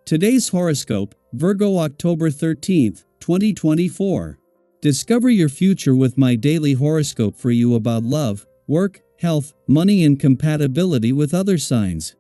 Today's horoscope, Virgo October 13th, 2024. Discover your future with my daily horoscope for you about love, work, health, money and compatibility with other signs.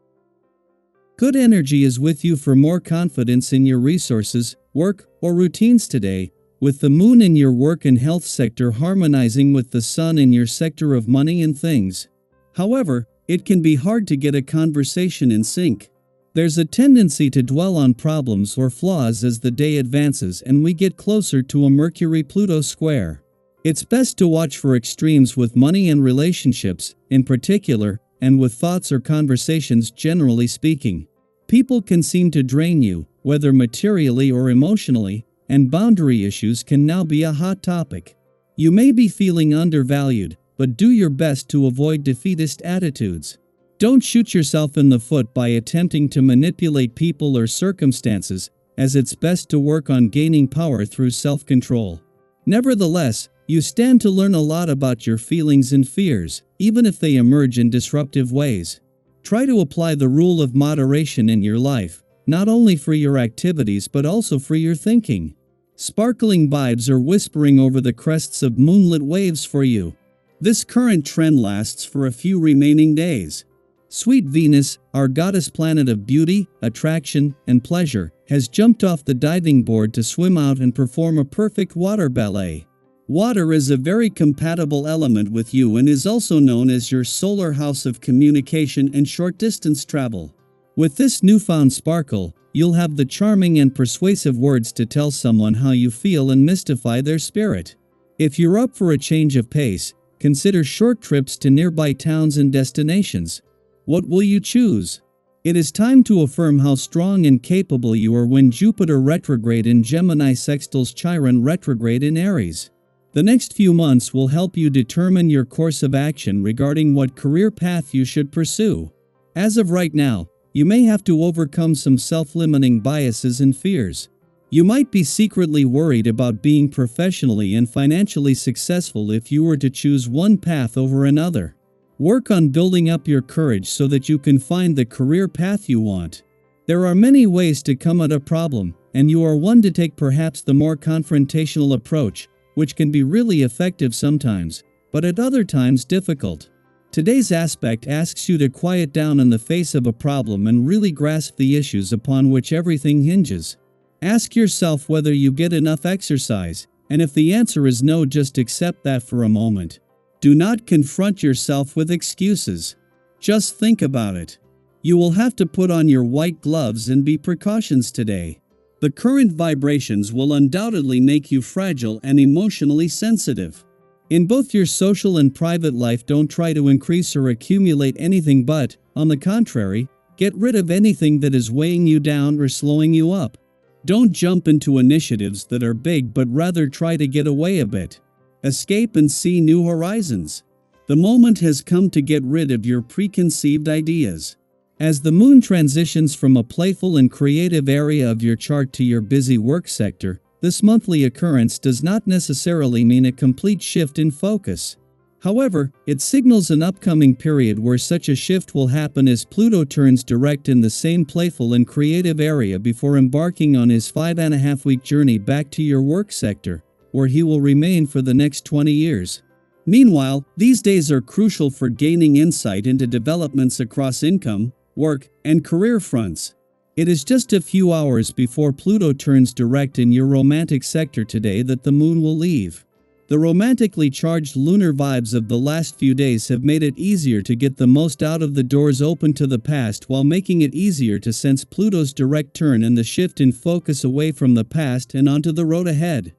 Good energy is with you for more confidence in your resources, work, or routines today, with the moon in your work and health sector harmonizing with the sun in your sector of money and things. However, it can be hard to get a conversation in sync. There's a tendency to dwell on problems or flaws as the day advances and we get closer to a Mercury-Pluto square. It's best to watch for extremes with money and relationships, in particular, and with thoughts or conversations generally speaking. People can seem to drain you, whether materially or emotionally, and boundary issues can now be a hot topic. You may be feeling undervalued, but do your best to avoid defeatist attitudes. Don't shoot yourself in the foot by attempting to manipulate people or circumstances, as it's best to work on gaining power through self-control. Nevertheless, you stand to learn a lot about your feelings and fears, even if they emerge in disruptive ways. Try to apply the rule of moderation in your life, not only for your activities but also for your thinking. Sparkling vibes are whispering over the crests of moonlit waves for you. This current trend lasts for a few remaining days. Sweet Venus, our goddess planet of beauty, attraction, and pleasure, has jumped off the diving board to swim out and perform a perfect water ballet. Water is a very compatible element with you and is also known as your solar house of communication and short-distance travel. With this newfound sparkle, you'll have the charming and persuasive words to tell someone how you feel and mystify their spirit. If you're up for a change of pace, consider short trips to nearby towns and destinations. What will you choose? It is time to affirm how strong and capable you are when Jupiter retrograde in Gemini sextiles Chiron retrograde in Aries. The next few months will help you determine your course of action regarding what career path you should pursue. As of right now, you may have to overcome some self-limiting biases and fears. You might be secretly worried about being professionally and financially successful if you were to choose one path over another. Work on building up your courage so that you can find the career path you want. There are many ways to come at a problem, and you are one to take perhaps the more confrontational approach, which can be really effective sometimes, but at other times difficult. Today's aspect asks you to quiet down in the face of a problem and really grasp the issues upon which everything hinges. Ask yourself whether you get enough exercise, and if the answer is no, just accept that for a moment. Do not confront yourself with excuses. Just think about it. You will have to put on your white gloves and be precautions today. The current vibrations will undoubtedly make you fragile and emotionally sensitive. In both your social and private life, don't try to increase or accumulate anything but, on the contrary, get rid of anything that is weighing you down or slowing you up. Don't jump into initiatives that are big but rather try to get away a bit. Escape and see new horizons. The moment has come to get rid of your preconceived ideas. As the moon transitions from a playful and creative area of your chart to your busy work sector, this monthly occurrence does not necessarily mean a complete shift in focus. However, it signals an upcoming period where such a shift will happen as Pluto turns direct in the same playful and creative area before embarking on his 5.5-week journey back to your work sector, where he will remain for the next 20 years. Meanwhile, these days are crucial for gaining insight into developments across income, work, and career fronts. It is just a few hours before Pluto turns direct in your romantic sector today that the moon will leave. The romantically charged lunar vibes of the last few days have made it easier to get the most out of the doors open to the past, while making it easier to sense Pluto's direct turn and the shift in focus away from the past and onto the road ahead.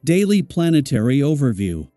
Daily Planetary Overview.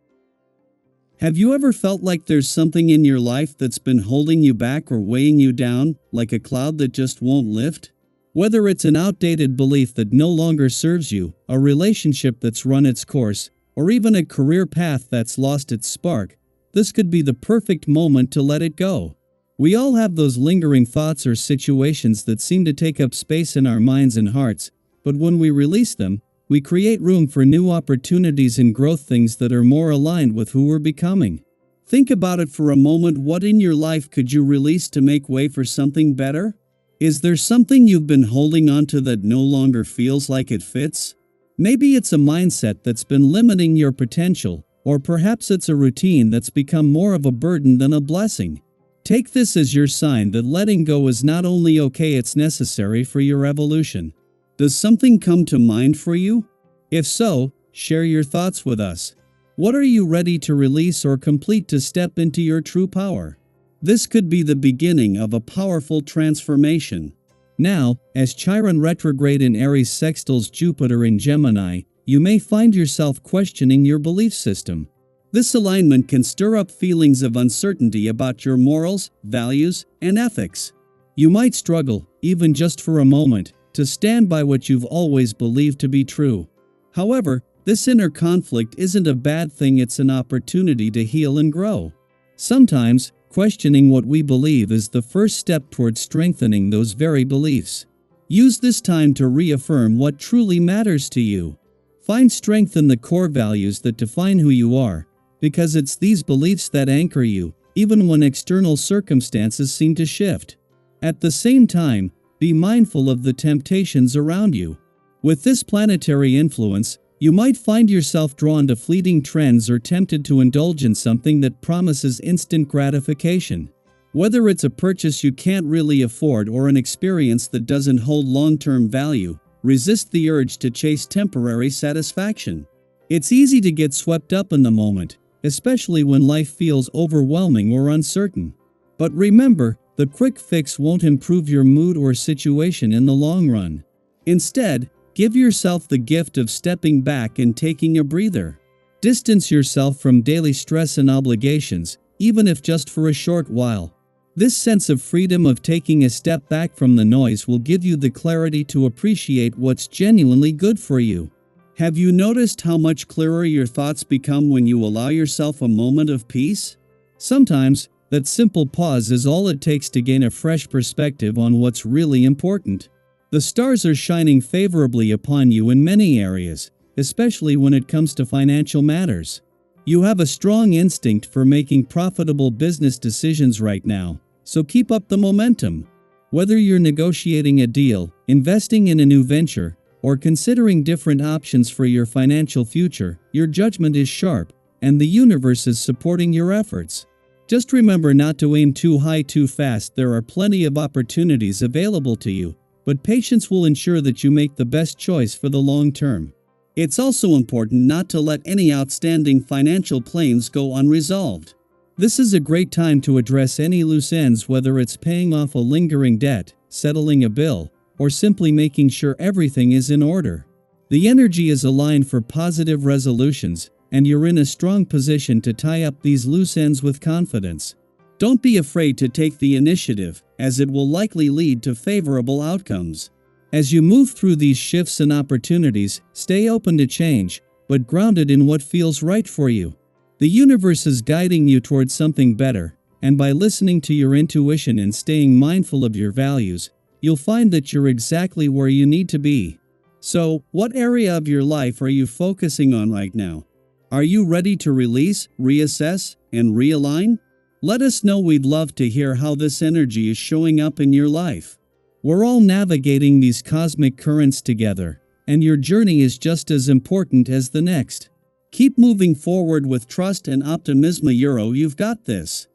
Have you ever felt like there's something in your life that's been holding you back or weighing you down, like a cloud that just won't lift? Whether it's an outdated belief that no longer serves you, a relationship that's run its course, or even a career path that's lost its spark, this could be the perfect moment to let it go. We all have those lingering thoughts or situations that seem to take up space in our minds and hearts, but when we release them, we create room for new opportunities and growth, things that are more aligned with who we're becoming. Think about it for a moment. What in your life could you release to make way for something better? Is there something you've been holding onto that no longer feels like it fits? Maybe it's a mindset that's been limiting your potential, or perhaps it's a routine that's become more of a burden than a blessing. Take this as your sign that letting go is not only okay, it's necessary for your evolution. Does something come to mind for you? If so, share your thoughts with us. What are you ready to release or complete to step into your true power? This could be the beginning of a powerful transformation. Now, as Chiron retrograde in Aries sextiles Jupiter in Gemini, you may find yourself questioning your belief system. This alignment can stir up feelings of uncertainty about your morals, values, and ethics. You might struggle, even just for a moment, to stand by what you've always believed to be true. However, this inner conflict isn't a bad thing, it's an opportunity to heal and grow. Sometimes, questioning what we believe is the first step towards strengthening those very beliefs. Use this time to reaffirm what truly matters to you. Find strength in the core values that define who you are, because it's these beliefs that anchor you, even when external circumstances seem to shift. At the same time, be mindful of the temptations around you. With this planetary influence, you might find yourself drawn to fleeting trends or tempted to indulge in something that promises instant gratification. Whether it's a purchase you can't really afford or an experience that doesn't hold long-term value, resist the urge to chase temporary satisfaction. It's easy to get swept up in the moment, especially when life feels overwhelming or uncertain. But remember, the quick fix won't improve your mood or situation in the long run. Instead, give yourself the gift of stepping back and taking a breather. Distance yourself from daily stress and obligations, even if just for a short while. This sense of freedom of taking a step back from the noise will give you the clarity to appreciate what's genuinely good for you. Have you noticed how much clearer your thoughts become when you allow yourself a moment of peace? Sometimes, that simple pause is all it takes to gain a fresh perspective on what's really important. The stars are shining favorably upon you in many areas, especially when it comes to financial matters. You have a strong instinct for making profitable business decisions right now, so keep up the momentum. Whether you're negotiating a deal, investing in a new venture, or considering different options for your financial future, your judgment is sharp, and the universe is supporting your efforts. Just remember not to aim too high too fast. There are plenty of opportunities available to you, but patience will ensure that you make the best choice for the long term. It's also important not to let any outstanding financial claims go unresolved. This is a great time to address any loose ends, whether it's paying off a lingering debt, settling a bill, or simply making sure everything is in order. The energy is aligned for positive resolutions, and you're in a strong position to tie up these loose ends with confidence. Don't be afraid to take the initiative, as it will likely lead to favorable outcomes. As you move through these shifts and opportunities, stay open to change, but grounded in what feels right for you. The universe is guiding you towards something better, and by listening to your intuition and staying mindful of your values, you'll find that you're exactly where you need to be. So, what area of your life are you focusing on right now? Are you ready to release, reassess, and realign? Let us know. We'd love to hear how this energy is showing up in your life. We're all navigating these cosmic currents together, and your journey is just as important as the next. Keep moving forward with trust and optimism. You've got this.